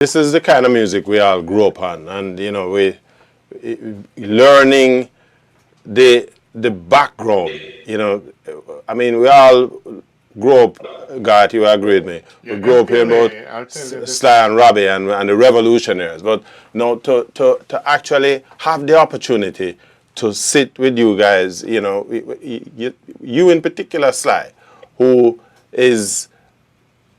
This is the kind of music we all grew up on, and you know, we learning the background. You know, I mean, we all grew up. Garth, you agree with me? Yeah, We grew up hearing about MPLA, I'll tell you this. Sly and Robbie and the revolutionaries, but now to actually have the opportunity to sit with you guys, you know, you in particular, Sly, who is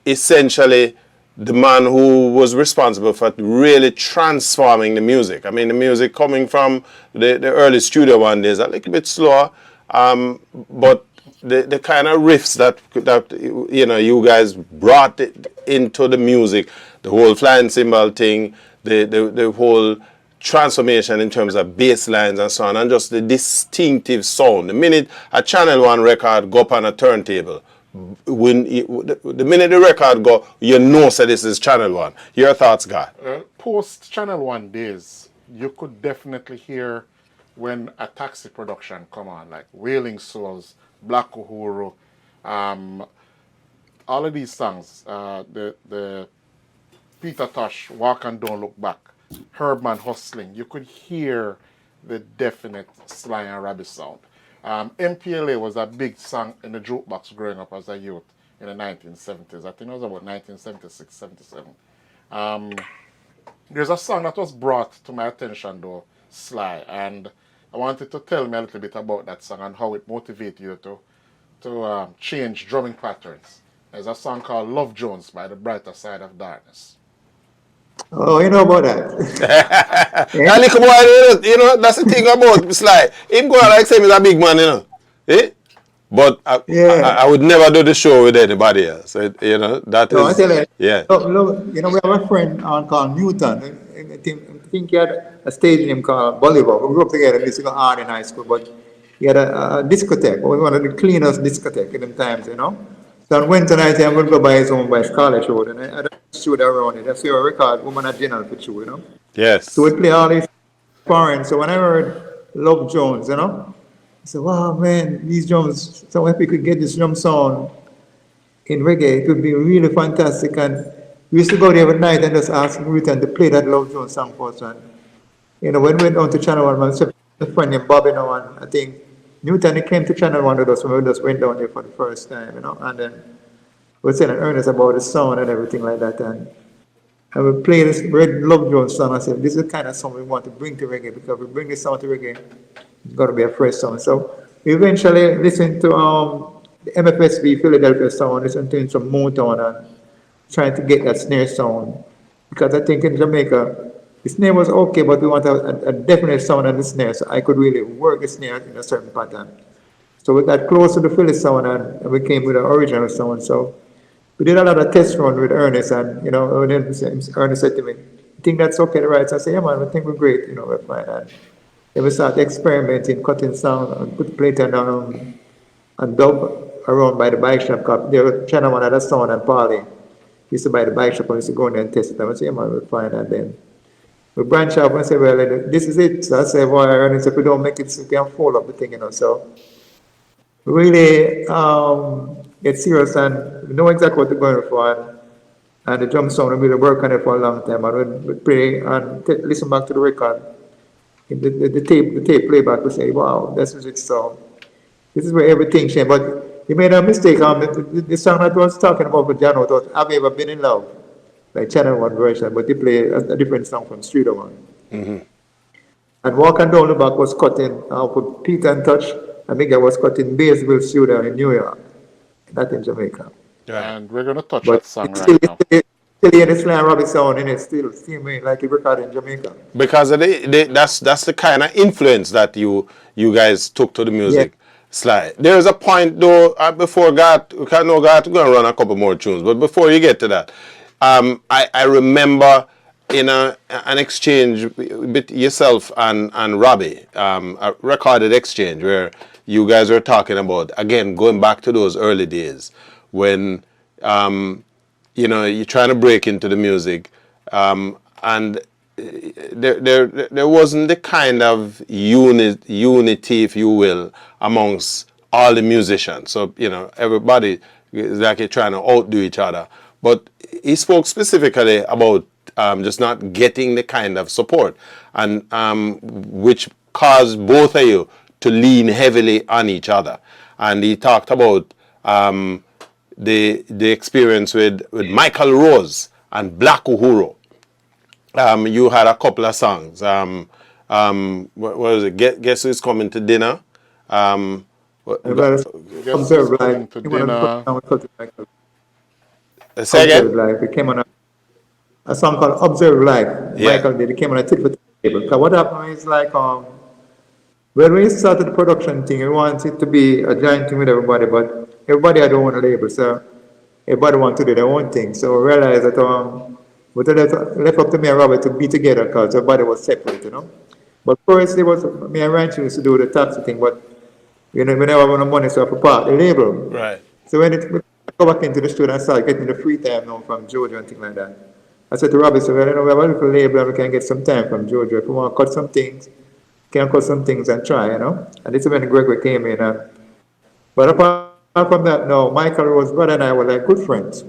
essentially the man who was responsible for really transforming the music. I mean, the music coming from the early studio one days a little bit slower, but the kind of riffs that you know you guys brought it into the music, the whole flying cymbal thing, the whole transformation in terms of bass lines and so on, and just the distinctive sound. The minute a Channel One record go up on a turntable, when the minute the record go, you know, so this is Channel One. Your thoughts, Guy? Post Channel One days, you could definitely hear when a taxi production come on, like Wailing Souls, Black Uhuru, all of these songs, the Peter Tosh, Walk and Don't Look Back, Herbman Hustling, you could hear the definite Sly and Robbie sound. MPLA was a big song in the jukebox growing up as a youth in the 1970s. I think it was about 1976, 77. There's a song that was brought to my attention though, Sly, and I wanted to tell me a little bit about that song and how it motivated you to change drumming patterns. There's a song called Love Jones by the Brighter Side of Darkness. Oh, you know about that? Yeah. And little boy, you know, that's the thing about Sly. Him going like say he's a big man, you know. Eh? But I would never do the show with anybody else. You know, that No, I is, tell you, yeah. look, you know, we have a friend called Newton. I think he had a stage name called Bolivar. We grew up together in musical art in high school, but he had a discotheque. We one of the cleanest discotheque in them times, you know. So on Wednesday night, I'm going to go by his own by Scarlet Road, and I don't shoot around it. I see a record, Woman at General for you, you know. Yes. So we play all these foreign. So when I heard Love Jones, you know, I said, wow, man, these drums, so if we could get this drum sound in reggae, it would be really fantastic. And we used to go there every night and just ask Newton to play that Love Jones song for us. And, you know, when we went down to Channel 1, my friend named Bobby now, and I think Newton, he came to Channel 1 with us when we just went down there for the first time, you know, and then we were saying in earnest about the sound and everything like that. And we played this Red Love Jones song. I said, this is the kind of song we want to bring to reggae, because if we bring this sound to reggae, it's got to be a fresh sound. So we eventually listened to the MFSB Philadelphia sound, listened to some Motown and trying to get that snare sound. Because I think in Jamaica, the snare was okay, but we want a definite sound on the snare, so I could really work the snare in a certain pattern. So we got close to the Philly sound and we came with the original sound. So we did a lot of test run with Ernest, and you know, and then Ernest said to me, "You think that's okay, right?" So I said, "Yeah, man, I think we're great, you know, we're fine." And then we started experimenting, cutting sound, and put the plate down and dub around by the bike shop. Cause they were trying to one other sound, and Paulie used to buy the bike shop and used to go in there and test it. And I said, "Yeah, man, we're fine." And then we branch out and say, well, this is it. So I said, well, Ernest, if we don't make it, so we can fold up the thing, you know. So we really get serious and we know exactly what we're going for. And the drum sound, we really work on it for a long time. And we pray and listen back to the record. The tape playback, we say, wow, this is it. So this is where everything changed. But he made a mistake. The song that I was talking about with Jano was Have You Ever Been in Love? Like Channel 1 version, but they play a different song from Studio One. Mm-hmm. And Walk and Down the Back was cut in, put Peter and Touch, and Miguel was cut in Baysville Studio in New York, not in Jamaica. Yeah. And we're going to touch But that song still, right now. Still hear the Sly and Robbie sound in it, still like it recorded in Jamaica. Because of that's the kind of influence that you guys took to the music. Yeah. Sly. There's a point though, before God, we can know God, we're going to run a couple more tunes, but before you get to that, I remember in an exchange with yourself and Robbie, a recorded exchange where you guys were talking about, again, going back to those early days when, you know, you're trying to break into the music, and there wasn't the kind of unity, if you will, amongst all the musicians. So, you know, everybody is like trying to outdo each other. But he spoke specifically about just not getting the kind of support, and which caused both of you to lean heavily on each other. And he talked about the experience with Michael Rose and Black Uhuru. You had a couple of songs. What was it? Guess who's coming to dinner? Guess Observe who's Life. coming to He wanted to dinner? put down with Michael. Say Observe again? Life. It came on a song called Observe Life. Yeah. Michael did. It came on a tit for table. Because what happened is like, when we started the production thing, we wanted it to be a giant thing with everybody, but everybody had their own label, so everybody wanted to do their own thing. So we realized that we left up to me and Robert to be together because everybody was separate, you know. But first it was me and Rancho used to do the taxi thing, but we never have no money, so I part the label. Right. So when we go back into the studio and start getting the free time now from Georgia and things like that, I said to Robert, so well, you know, we have a little label and we can get some time from Georgia. If we want to cut some things, can cut some things and try, you know. And this is when Gregory came in. But apart from that, no, Michael Rose, brother and I were like good friends.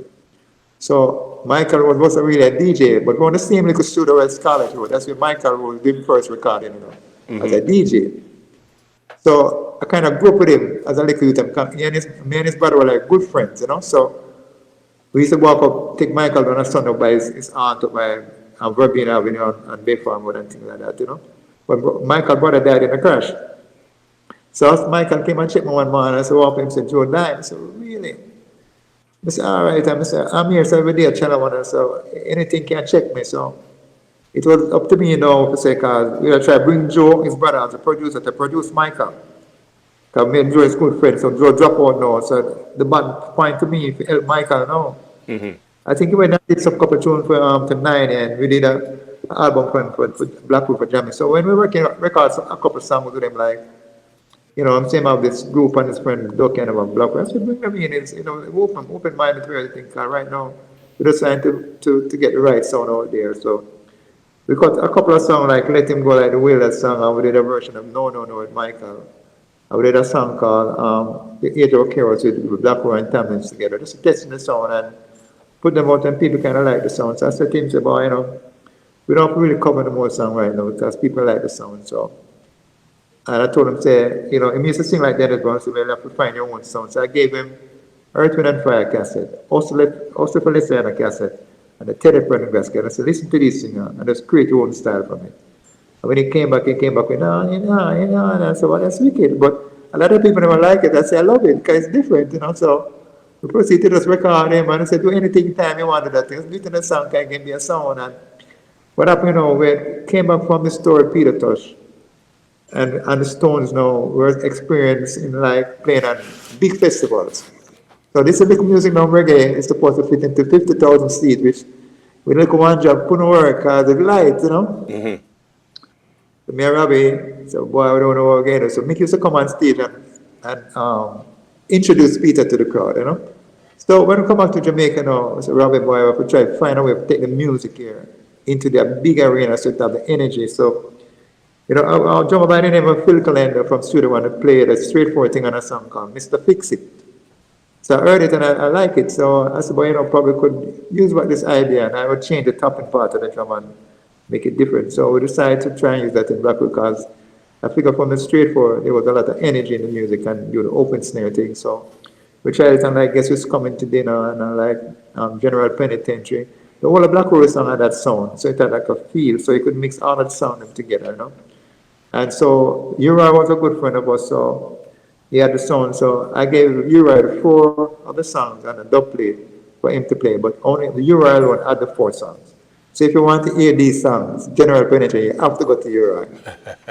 So Michael Rose wasn't really a DJ, but we were in the same little studio as College Road. That's where Michael Rose did first recording, you know, as a DJ. So I kind of grew up with him as a little youth. Me and his brother were like good friends, you know. So we used to walk up, take Michael on a Sunday up by his aunt up by Verbena Avenue and Bay Farm Road and things like that, you know. But Michael's brother died in a crash. So Michael came and checked me one morning. I said, walk him, said, Joe died. I said, really? I said, all right. I said, I'm here so every day at Channel 1, so anything can check me. So it was up to me, you know, to say, because we try to bring Joe, his brother, as a producer, to produce Michael. Because me and Joe is good friends, so Joe dropped out now. So the band point to me to help Michael now. I think we went and did some couple of tunes for to 9, and we did an album for Blackford for Jamaican. So when we record a couple of songs with him, like, you know, I'm saying about this group and his friend Doug kind of a Blackford. I said, bring them in, it's, you know, open-minded to everything. Because right now, we're just trying to get the right sound out there. So we got a couple of songs like Let Him Go Like the Wildest song, and we did a version of No No No with Michael. And we did a song called The Age of Chaos with Blackford and Tamins together. Just testing the sound and put them out, and people kind of like the sound. So I said to him, boy, you know, we don't really cover the more song right now because people like the sound. So, and I told him, say, you know, he used to sing like Dennis Brown, so we'll have to find your own sound. So I gave him Earth, Wind and Fire cassette, also for Listen cassette, and the Teddy Pendergrass cassette. I said, listen to this singer and just create your own style from it. And when he came back with, and I said, well, that's wicked. But a lot of people never like it. I said, I love it because it's different, you know. So we proceeded to just record him, and I said, do anything time you want to do that. Just listen to the song, can give me a sound. And what happened, you know, we came back from the story Peter Tosh, and the Stones now were experiencing like playing at big festivals. So this is big music now, reggae is supposed to fit into 50,000 seats, which we look one job, couldn't work because of the lights, you know. So me and Robbie, so boy, we don't know what we're going to do. So Mick used to come on stage and introduce Peter to the crowd, you know. So when we come back to Jamaica now, so Robbie, boy, we have to try to find a way to take the music here into the big arena so to have the energy. So, you know, our drummer by the name of Phil Calendar from Studio One played a straightforward thing on a song called Mr. Fix It. So I heard it and I like it. So I said, well, you know, probably could use this idea and I would change the topping part of the drum and make it different. So we decided to try and use that in Blackwood because I figured from the straightforward, there was a lot of energy in the music and do the open snare thing. So we tried it and I guess it's coming to dinner and I like General Penitentiary. The whole of Black Road song had that sound, so it had like a feel, so you could mix all that sound together, you know. And so Uri was a good friend of us, so he had the sound. So I gave Uri 4 of the songs and a dub plate for him to play, but only the Uri one had the 4 songs. So if you want to hear these songs, General Penitentiary, you have to go to Uri.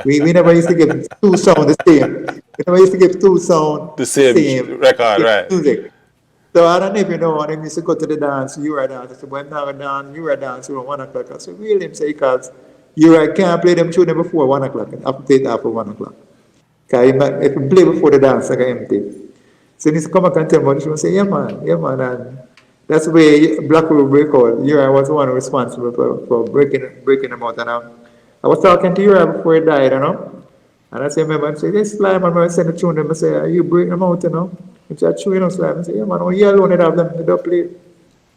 We never used to give 2 songs the same. We never used to give 2 songs the same record, right? Music. So I don't know if you know, and he used to go to the dance, Uri dance. I said, well, I'm not going to dance, Uri dance around 1 o'clock. I said, really? Him say, because Uri can't play them tune before 1 o'clock. And have to play it after 1 o'clock. Because if you play before the dance, I get empty. So he used to come back and tell me, and say, yeah, man. And that's the way Blackwood break out. Uri was the one responsible for breaking them out. And I was talking to Uri before he died, you know. And I say, remember, I say, this slime, and I send the tune to him, I say, are you breaking them out, you know? He said, true, you know, slime. I say, yeah, man, oh, you alone have them, they don't play.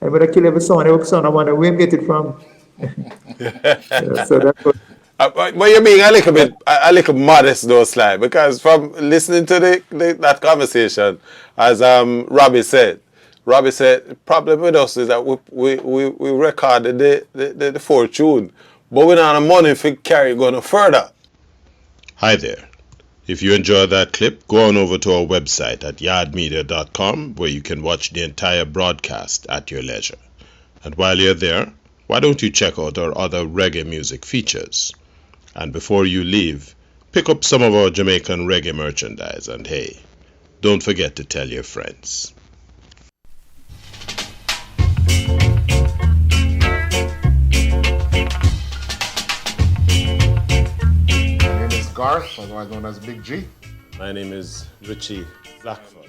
And when I kill every sound I wonder where him get it from. So that was, But you're being a little modest though, Sly, because from listening to that conversation, as Robbie said, the problem with us is that we recorded the four tune, but we're not a money for carry going further. Hi there. If you enjoyed that clip, go on over to our website at yardmedia.com where you can watch the entire broadcast at your leisure. And while you're there, why don't you check out our other reggae music features? And before you leave, pick up some of our Jamaican reggae merchandise, and hey, don't forget to tell your friends. My name is Garth, otherwise known as Big G. My name is Richie Blackford.